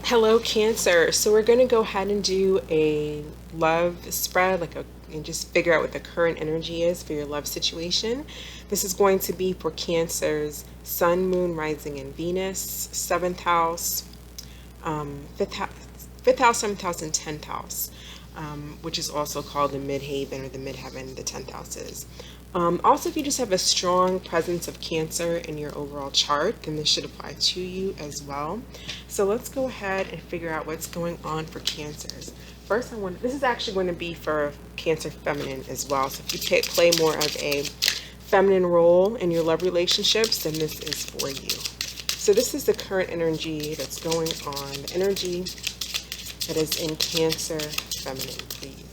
Hello, Cancer. So we're going to go ahead and do a love spread, and just figure out what the current energy is for your love situation. This is going to be for Cancer's Sun, Moon, Rising, and Venus, seventh house, fifth house, seventh house, and tenth house, which is also called the midhaven or the midheaven. The tenth house is. Also, if you just have a strong presence of Cancer in your overall chart, then this should apply to you as well. So let's go ahead and figure out what's going on for Cancers. First, this is actually going to be for Cancer feminine as well. So if you play more of a feminine role in your love relationships, then this is for you. So this is the current energy that's going on, the energy that is in Cancer feminine, please.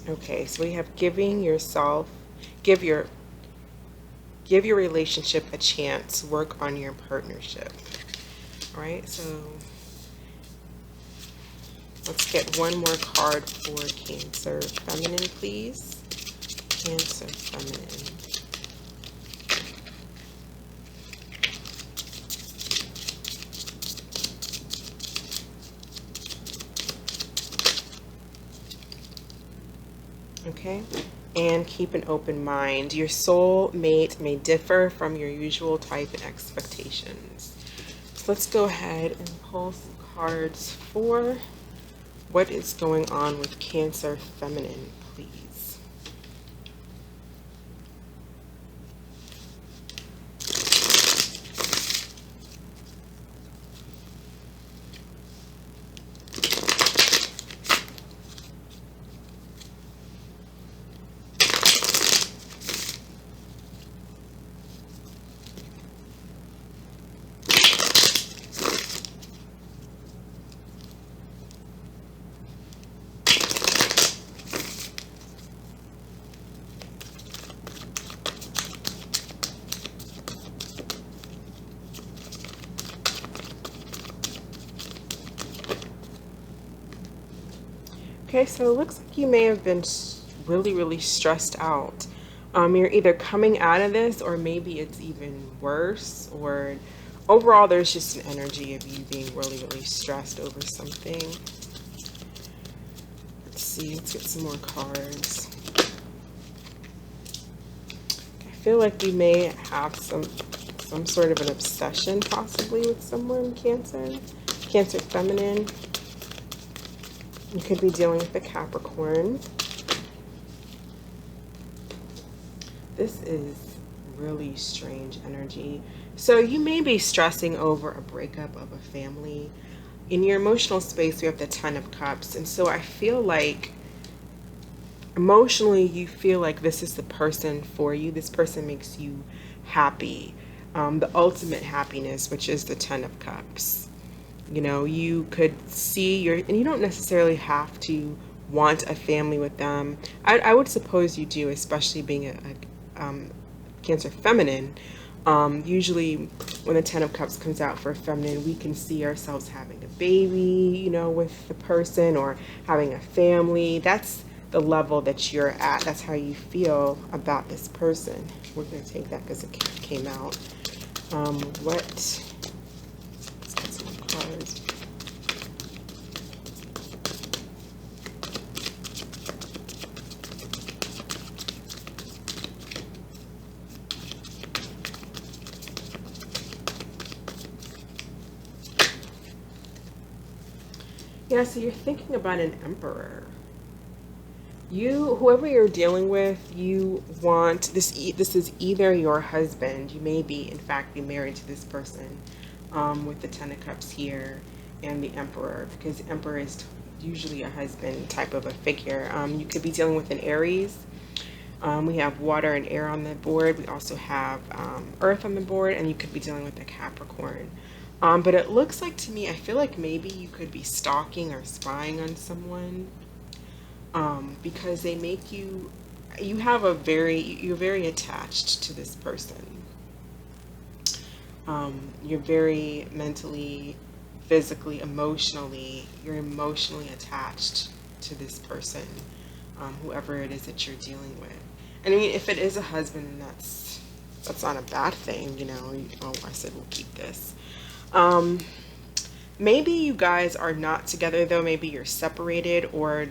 Okay, so we have give your give your relationship a chance, work on your partnership. All right, so let's get one more card for Cancer feminine, please. Cancer feminine. Okay, and keep an open mind. Your soul mate may differ from your usual type and expectations. So let's go ahead and pull some cards for what is going on with Cancer feminine, please. Okay, so it looks like you may have been really, really stressed out. You're either coming out of this, or maybe it's even worse, or overall there's just an energy of you being really, really stressed over something. Let's see, let's get some more cards. I feel like you may have some sort of an obsession possibly with someone, Cancer feminine. You could be dealing with a Capricorn. This is really strange energy. So you may be stressing over a breakup of a family. In your emotional space, we have the Ten of Cups. And so I feel like emotionally, you feel like this is the person for you. This person makes you happy. The ultimate happiness, which is the Ten of Cups. You know, you could see and you don't necessarily have to want a family with them. I would suppose you do, especially being a Cancer feminine. Usually when the Ten of Cups comes out for a feminine, we can see ourselves having a baby, you know, with the person, or having a family. That's the level that you're at. That's how you feel about this person. We're going to take that because it came out. Let's get some cards. Yeah, so you're thinking about an emperor. Whoever you're dealing with, you want this is either your husband. You may be, in fact, be married to this person, with the Ten of Cups here and the Emperor, because the Emperor is usually a husband type of a figure. You could be dealing with an Aries. We have water and air on the board. We also have earth on the board, and you could be dealing with a Capricorn. But it looks like to me, I feel like maybe you could be stalking or spying on someone, because they make you're very attached to this person. You're very mentally physically, emotionally, you're emotionally attached to this person, whoever it is that you're dealing with. And I mean, if it is a husband, that's not a bad thing, you know. Oh, I said we'll keep this. Um, Maybe you guys are not together though. Maybe you're separated or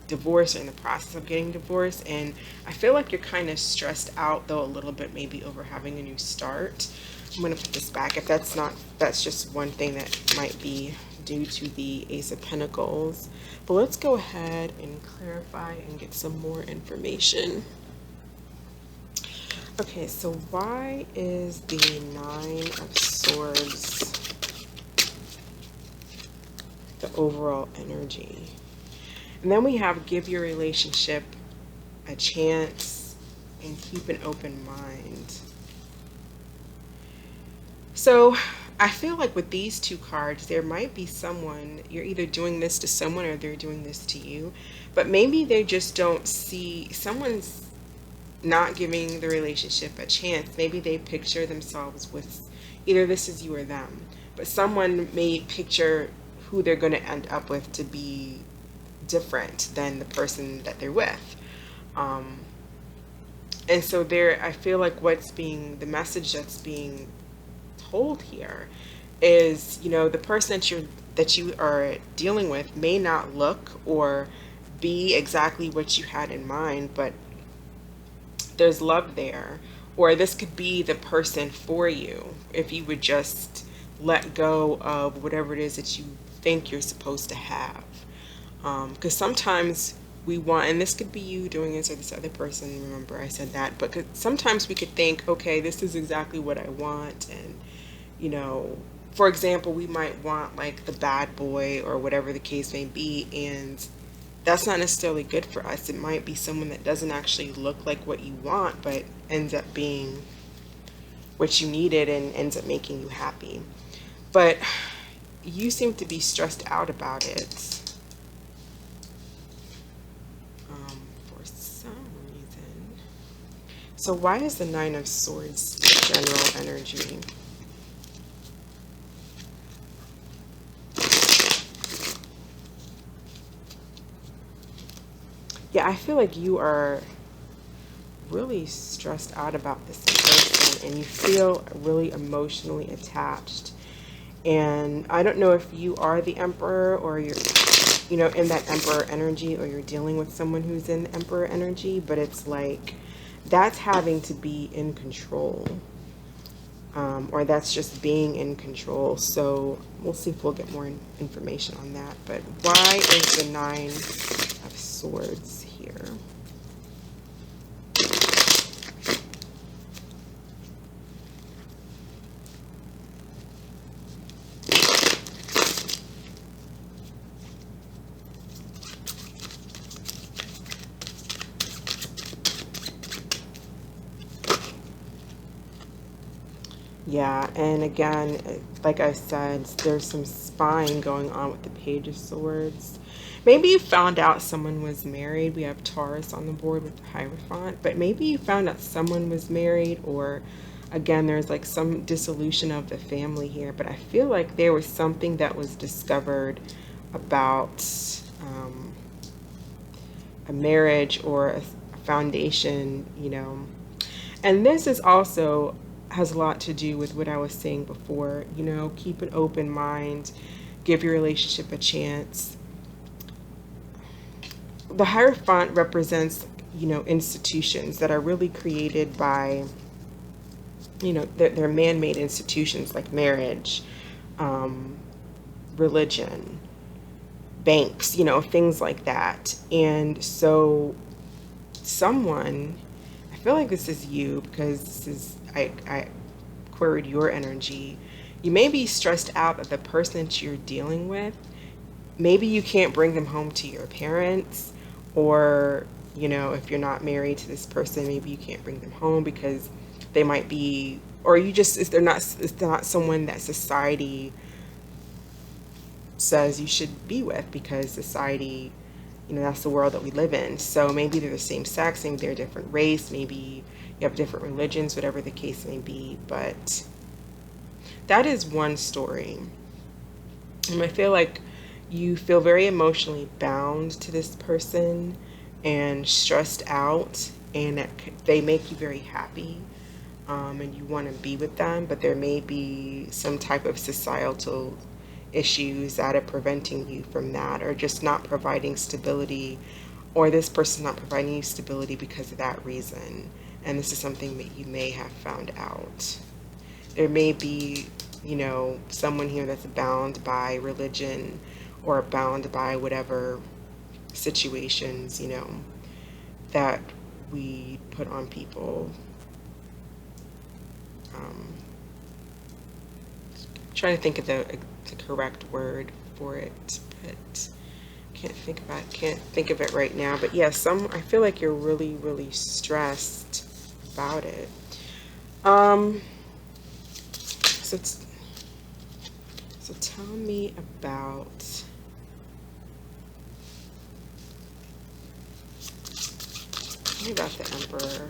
divorced or in the process of getting divorced. And I feel like you're kind of stressed out though a little bit, maybe over having a new start. I'm going to put this back. If that's not, that's just one thing that might be due to the Ace of Pentacles. But let's go ahead and clarify and get some more information. Okay, so why is the Nine of Swords the overall energy? And then we have give your relationship a chance and keep an open mind. So I feel like with these two cards, there might be someone, you're either doing this to someone or they're doing this to you, but maybe they just don't see, someone's not giving the relationship a chance. Maybe they picture themselves with either this is you or them, but someone may picture who they're going to end up with to be different than the person that they're with. And so there, I feel like the message that's being told here is, you know, the person that you are dealing with may not look or be exactly what you had in mind, but there's love there. Or this could be the person for you if you would just let go of whatever it is that you think you're supposed to have. Because sometimes we want, and this could be you doing this or this other person, remember I said that, but sometimes we could think, okay, this is exactly what I want. And, you know, for example, we might want like the bad boy or whatever the case may be, and that's not necessarily good for us. It might be someone that doesn't actually look like what you want, but ends up being what you needed and ends up making you happy. But you seem to be stressed out about it. For some reason. So why is the Nine of Swords general energy? Yeah, I feel like you are really stressed out about this person and you feel really emotionally attached. And I don't know if you are the Emperor or you're, you know, in that Emperor energy, or you're dealing with someone who's in the Emperor energy, but it's like that's having to be in control, or that's just being in control. So we'll see if we'll get more information on that. But why is the Nine of Swords here? Yeah, and again, like I said, there's some spying going on with the Page of Swords. Maybe you found out someone was married. We have Taurus on the board with the Hierophant, but maybe you found out someone was married, or again, there's like some dissolution of the family here. But I feel like there was something that was discovered about a marriage or a foundation, you know. And this is also has a lot to do with what I was saying before, you know, keep an open mind, give your relationship a chance. The Hierophant represents, you know, institutions that are really created by, you know, they're man-made institutions like marriage, religion, banks, you know, things like that. And so someone, I feel like this is you because this is, I queried your energy. You may be stressed out that the person that you're dealing with, maybe you can't bring them home to your parents, or, you know, if you're not married to this person, maybe you can't bring them home because they might be, or you just, if it's not someone that society says you should be with, because society, you know, that's the world that we live in. So maybe they're the same sex, maybe they're a different race, maybe you have different religions, whatever the case may be. But that is one story. And I feel like you feel very emotionally bound to this person and stressed out, and they make you very happy, and you want to be with them, but there may be some type of societal issues that are preventing you from that, or just not providing stability, or this person not providing you stability because of that reason. And this is something that you may have found out. There may be, someone here that's bound by religion or bound by whatever situations, that we put on people. Um, Trying to think of the correct word for it, but can't think of it right now. But yeah, I feel like you're really, really stressed about it. Um, so tell me about the Emperor.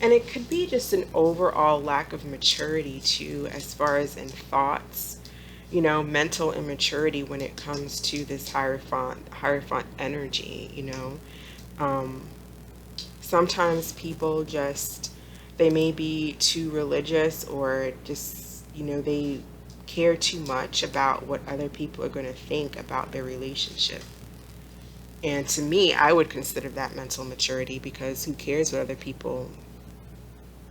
And it could be just an overall lack of maturity too, as far as in thoughts, mental immaturity when it comes to this Hierophant energy, Um, Sometimes people they may be too religious, or just, they care too much about what other people are going to think about their relationship. And to me, I would consider that mental maturity, because who cares what other people,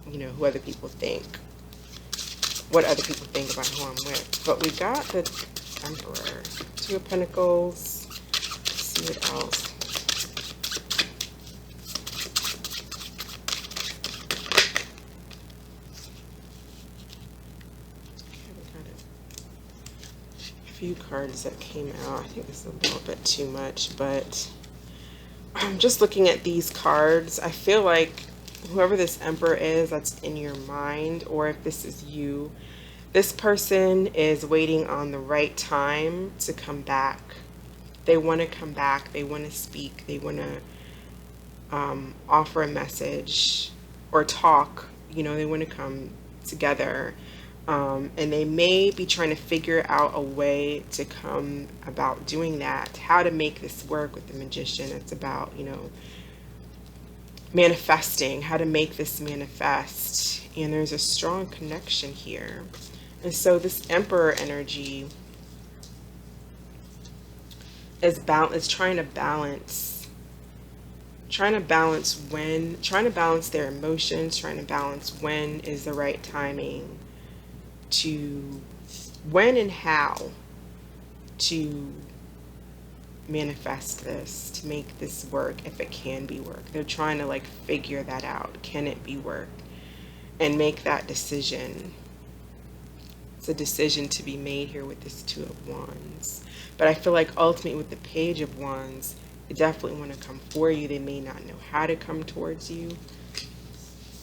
who other people think, what other people think about who I'm with. But we got the Emperor, Two of Pentacles. Let's see what else. Few cards that came out. I think this is a little bit too much, but I'm just looking at these cards. I feel like whoever this Emperor is that's in your mind, or if this is you, this person is waiting on the right time to come back. They want to come back. They want to speak. They want to offer a message or talk. They want to come together. And they may be trying to figure out a way to come about doing that, how to make this work with the Magician. It's about, manifesting, how to make this manifest. And there's a strong connection here. And so this Emperor energy is trying to balance their emotions, trying to balance when is the right timing, when and how to manifest this, to make this work, if it can be work. They're trying to figure that out. Can it be work? And make that decision. It's a decision to be made here with this Two of Wands. But I feel like ultimately with the Page of Wands, they definitely want to come for you. They may not know how to come towards you.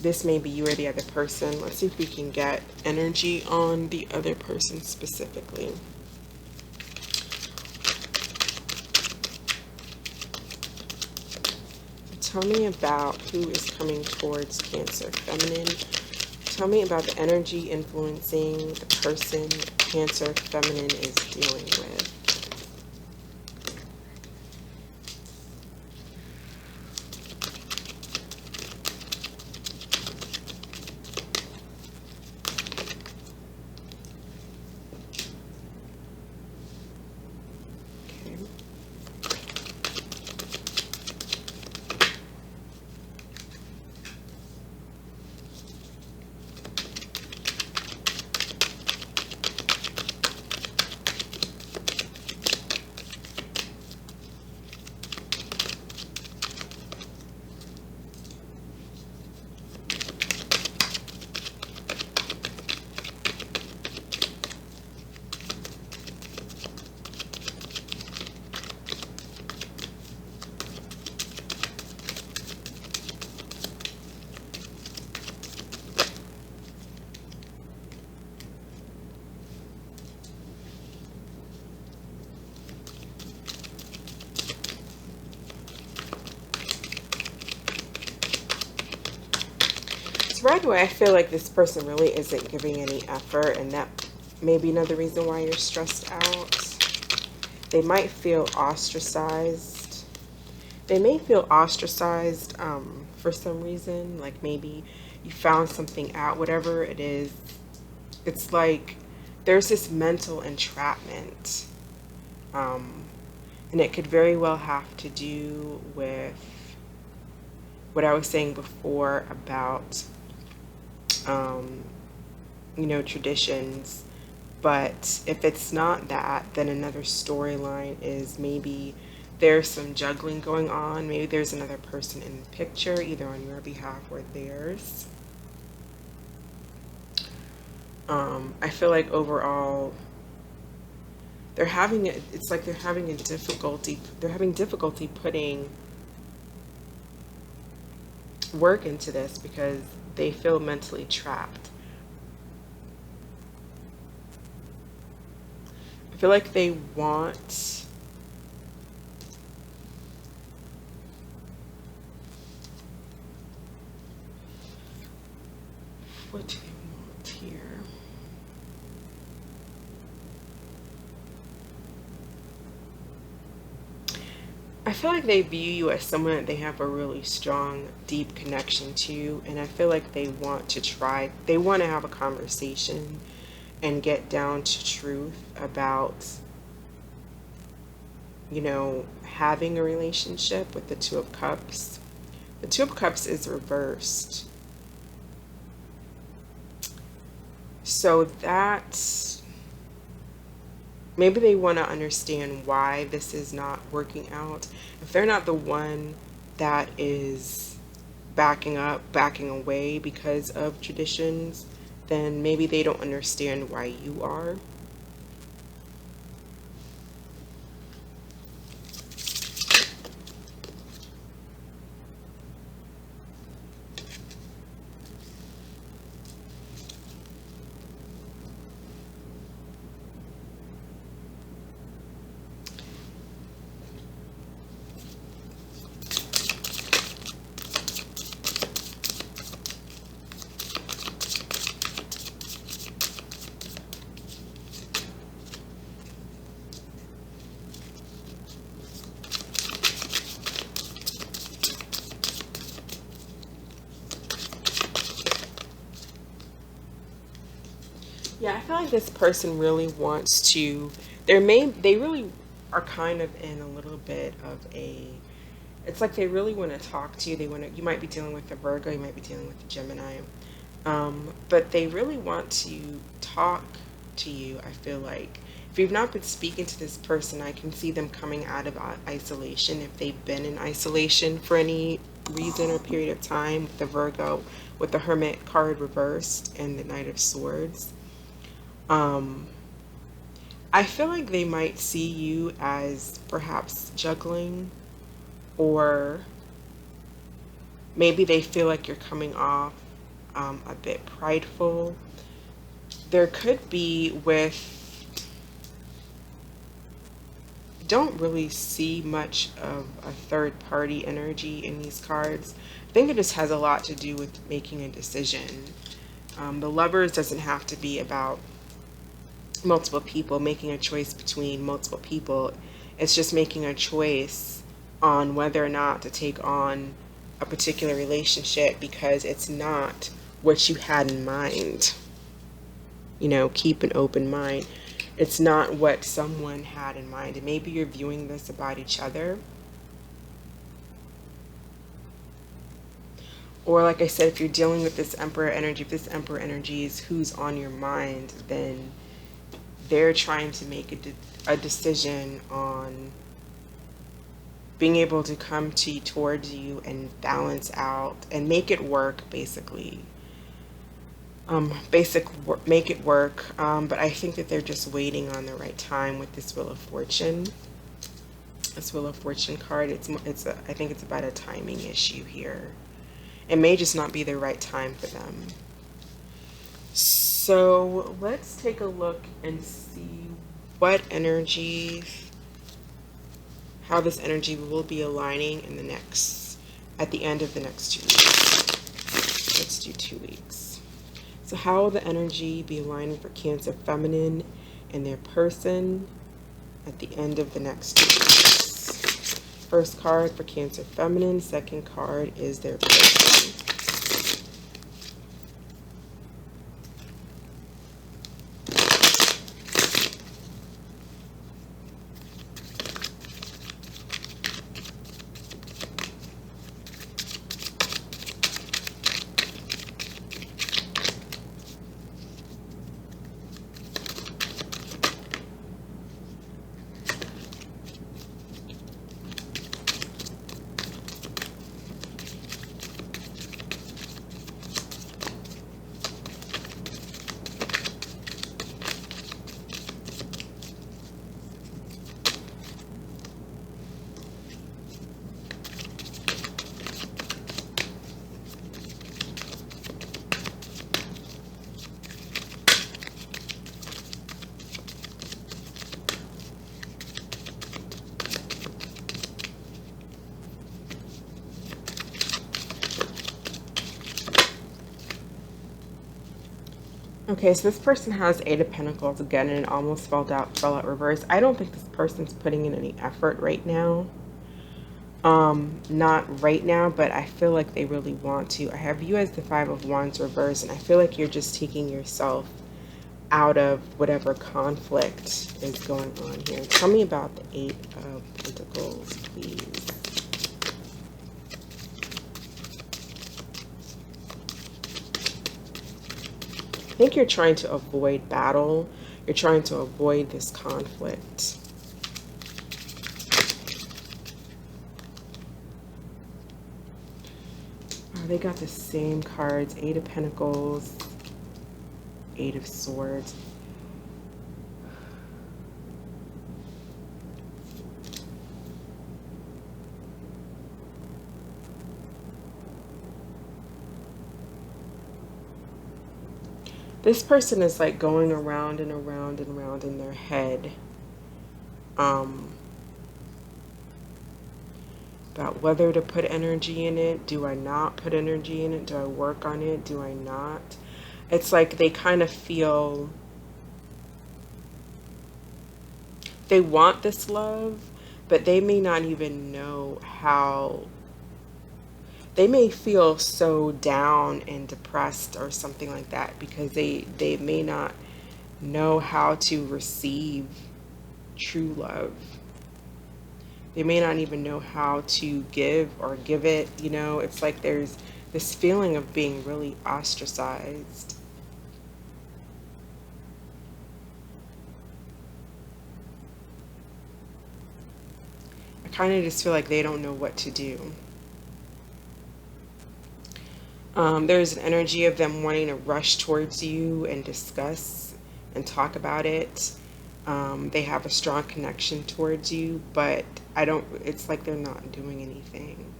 This may be you or the other person. Let's see if we can get energy on the other person specifically. Tell me about who is coming towards Cancer Feminine. Tell me about the energy influencing the person Cancer Feminine is dealing with. right away, I feel like this person really isn't giving any effort, and that may be another reason why you're stressed out. They might feel ostracized. They may feel ostracized for some reason, like maybe you found something out, whatever it is. It's like there's this mental entrapment. Um, and it could very well have to do with what I was saying before about, um, traditions. But if it's not that, then another storyline is maybe there's some juggling going on. Maybe there's another person in the picture, either on your behalf or theirs. I feel like overall, it's like they're having difficulty putting work into this because they feel mentally trapped. I feel like they want, what do they want here? I feel like they view you as someone that they have a really strong, deep connection to, and I feel like they want to have a conversation and get down to truth about, having a relationship with the Two of Cups. The Two of Cups is reversed. So that's, maybe they want to understand why this is not working out. If they're not the one that is backing away because of traditions, then maybe they don't understand why you are. Yeah, I feel like this person really wants to, they really are kind of in a little bit of a, it's like they really want to talk to you. You might be dealing with a Virgo, you might be dealing with a Gemini. But they really want to talk to you, I feel like. If you've not been speaking to this person, I can see them coming out of isolation. If they've been in isolation for any reason or period of time, with the Virgo, with the Hermit card reversed and the Knight of Swords. Um, I feel like they might see you as perhaps juggling, or maybe they feel like you're coming off a bit prideful. There could be don't really see much of a third party energy in these cards. I think it just has a lot to do with making a decision. The Lovers doesn't have to be about multiple people, making a choice between multiple people. It's just making a choice on whether or not to take on a particular relationship because it's not what you had in mind. Keep an open mind. It's not what someone had in mind. And maybe you're viewing this about each other. Or like I said, if you're dealing with this Emperor energy, if this Emperor energy is who's on your mind, then they're trying to make a decision on being able to come towards you and balance out and make it work, basically. Make it work. But I think that they're just waiting on the right time with this Wheel of Fortune. This Wheel of Fortune card, I think it's about a timing issue here. It may just not be the right time for them. So let's take a look and see what energies, how this energy will be aligning at the end of the next 2 weeks. Let's do 2 weeks. So how will the energy be aligning for Cancer feminine and their person at the end of the next 2 weeks? First card for Cancer feminine. Second card is their person. Okay, so this person has Eight of Pentacles again, and it almost fell out reverse. I don't think this person's putting in any effort right now. Not right now, but I feel like they really want to. I have you as the Five of Wands reverse, and I feel like you're just taking yourself out of whatever conflict is going on here. Tell me about the Eight of Pentacles, please. I think you're trying to avoid battle. You're trying to avoid this conflict. Oh, they got the same cards. Eight of Pentacles, Eight of Swords. This person is like going around and around and around in their head about whether to put energy in it. Do I not put energy in it? Do I work on it? Do I not? It's like they kind of feel they want this love, but they may not even know how. They may feel so down and depressed or something like that because they may not know how to receive true love. They may not even know how to give or give it, you know. It's like there's this feeling of being really ostracized. I kind of just feel like they don't know what to do. There's an energy of them wanting to rush towards you and discuss and talk about it. They have a strong connection towards you, but it's like they're not doing anything.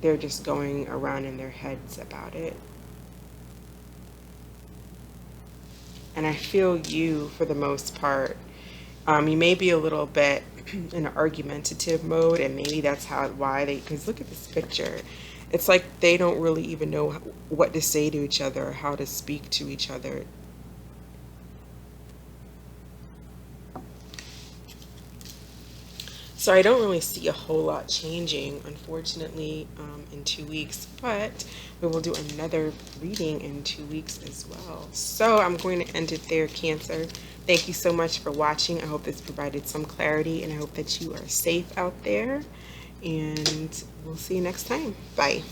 They're just going around in their heads about it. And I feel you, for the most part, you may be a little bit in an argumentative mode, and maybe that's why because look at this picture. It's like they don't really even know what to say to each other or how to speak to each other. So I don't really see a whole lot changing, unfortunately, in 2 weeks, but we will do another reading in 2 weeks as well. So I'm going to end it there, Cancer. Thank you so much for watching. I hope this provided some clarity, and I hope that you are safe out there. And we'll see you next time. Bye.